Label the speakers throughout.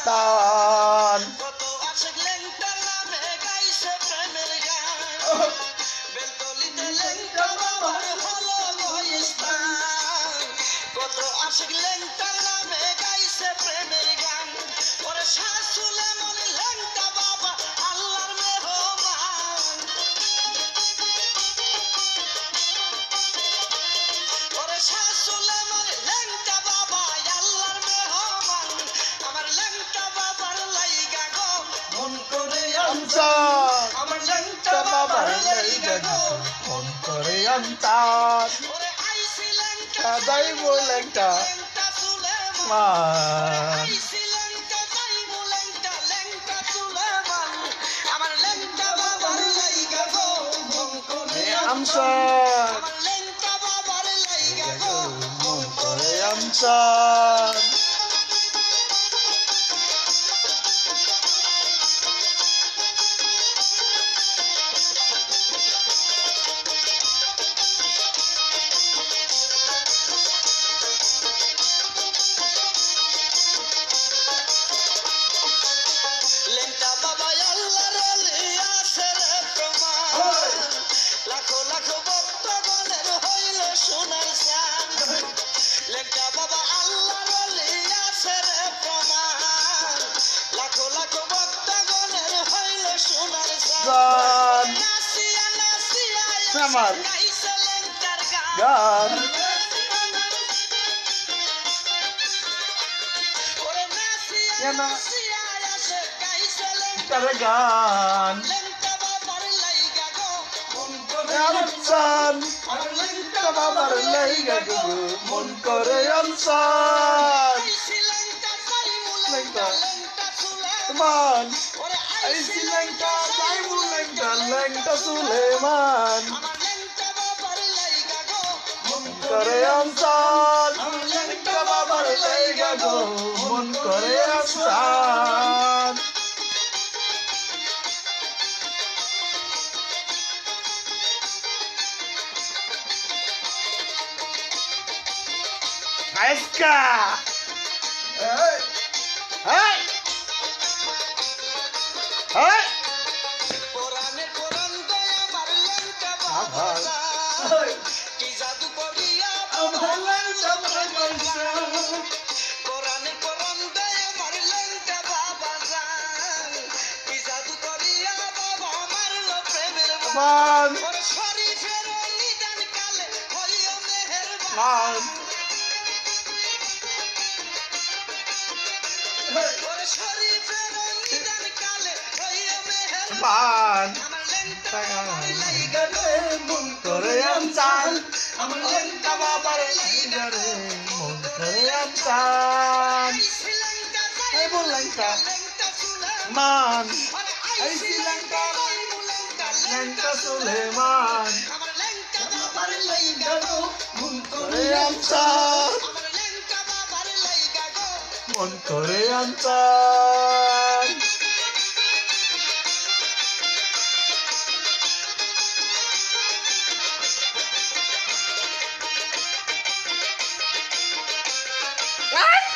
Speaker 1: তান
Speaker 2: কত আশিক লেংটার নামে গাইছে প্রেমের গান বেলতলিতে লেংটা বাবার হলো গইস্তান কত আশিক লেংটার নামে গাইছে প্রেমের গান ওরে শাহ সুলেমান লেংটা বাবা আল্লাহর মেহমান ওরে শাহ সুলেমান লেংটা বাবা আল্লাহর মেহমান আমার লেংটা বাবার লাইগা গো মন করে
Speaker 1: আমচান
Speaker 2: আমার লেংটা
Speaker 1: বাবার
Speaker 2: বাবার লাইগা গো
Speaker 1: মন করে আমচান
Speaker 2: ওরে আইছি লেংটা
Speaker 1: যাইবো লেংটা
Speaker 2: লেংটা সুলেমান
Speaker 1: মান
Speaker 2: আইছি লেংটা যাইবো লেংটা লেংটা সুলেমান আমার লেংটা বাবার লাইগা গো মন করে
Speaker 1: আমচান
Speaker 2: আমার লেংটা বাবার লাইগা গো
Speaker 1: মন করে আমচান
Speaker 2: লেংটা বাবা আল্লাহর ওলি আছে রে প্রমাণ লাখো লাখো ভক্তগণের হইল সোনার চান লেংটা বাবা আল্লাহর ওলি আছে রে প্রমাণ লাখো লাখো ভক্তগণের হইল সোনার চান
Speaker 1: গান
Speaker 2: নাসিয়া নাসিয়া
Speaker 1: আমার
Speaker 2: গাইছে লেংটার গান
Speaker 1: গান
Speaker 2: ওরে নাসিয়া
Speaker 1: না
Speaker 2: নাসিয়া আসে গাইছে
Speaker 1: তার গান
Speaker 2: লেংটা বাবার লাইগা গো মন করে
Speaker 1: আমচান
Speaker 2: আমার লেংটা
Speaker 1: বাবার লাইগা গো মন করে আমচান
Speaker 2: আইছি লেংটা যাইবো
Speaker 1: লেংটা
Speaker 2: লেংটা সুলেমান
Speaker 1: মান
Speaker 2: ওরে
Speaker 1: আইসি লেংটা যাইবো লেংটা লেংটা সুলেমান
Speaker 2: আমার লেংটা বাবার লাইগা গো মন
Speaker 1: করে আমচান লেংটা বাবার লাইগা গো মন করে আমচান আইসকা এই এই এই
Speaker 2: কোরআনের কোরআন দয়া আমার লেংটা বাবা কি জাদু করিয়া
Speaker 1: আমার লেংটা বাবার
Speaker 2: কোরআনের কোরআন দয়া আমার লেংটা বাবা জান কি জাদু করিয়া বাবা মারলো প্রেমের বান
Speaker 1: মান
Speaker 2: ওরে শরীফের নিদান কালে হইও মেহেরবান
Speaker 1: মান
Speaker 2: ওরে শরীফের নিদান কালে হইও মেহেরবান
Speaker 1: মান
Speaker 2: আমার লেংটা বাবার লাইগা গো
Speaker 1: মন করে আমচান
Speaker 2: আমার লেংটা বাবার লাইগা
Speaker 1: রে মন করে আমচান
Speaker 2: আইছি লেংটা
Speaker 1: এই বল লেংটা
Speaker 2: লেংটা সুলেমান
Speaker 1: মান
Speaker 2: ওরে
Speaker 1: আইসি
Speaker 2: আইছি
Speaker 1: লেংটা
Speaker 2: যাইবো লেংটা
Speaker 1: লেংটা সুলেমান
Speaker 2: আমার লেংটা বাবার লাইগা গো মন
Speaker 1: করে আমচান
Speaker 2: আমার লেংটা বাবার লাইগা গো
Speaker 1: মন করে আমচান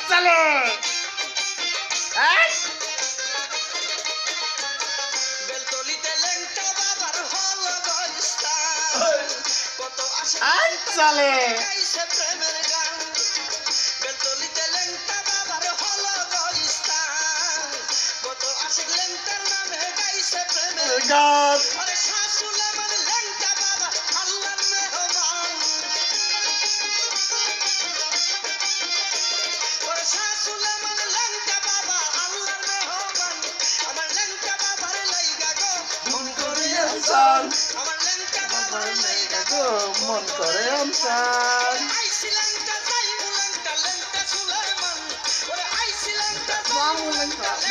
Speaker 1: চলে
Speaker 2: বেলতলিতে লেংটা বাবার হলো গইস্তান কত আশা
Speaker 1: চলে
Speaker 2: গাইছে প্রেমের গান বেলতলিতে লেংটা বাবার হলো গইস্তান কত আশিক লেংটার নামে গাইছে প্রেমের গান
Speaker 1: গান
Speaker 2: আরে শাহ সুলেমান লেংটা বাবা আল্লাহর মেহমান ওরে শাহ সুলেমান লেংটা বাবা আল্লাহর মেহমান আমার লেংটা বাবার লাইগা গো মন করে
Speaker 1: আমচান
Speaker 2: আমার লেংটা বাবার লাইগা গো
Speaker 1: মন করে আমচান
Speaker 2: আইছি লেংটা যাইবো লেংটা লেংটা সুলেমান ওরে আইছি লেংটা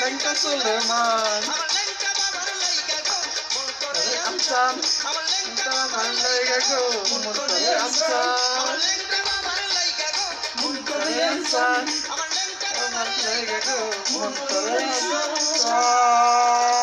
Speaker 1: লেংটা সুলেমান
Speaker 2: আমার লেংটা বাবার লাইগা গো মন করে
Speaker 1: আমচান
Speaker 2: আমার লেংটা
Speaker 1: বাবার লাইগা গো মন করে আমচান
Speaker 2: আমার লেংটা বাবার লাইগা গো
Speaker 1: মন করে আমচান
Speaker 2: আমার লেংটা
Speaker 1: বাবার
Speaker 2: বাবার
Speaker 1: লাইগা
Speaker 2: লাইগা
Speaker 1: গো
Speaker 2: গো
Speaker 1: মন করে আমচান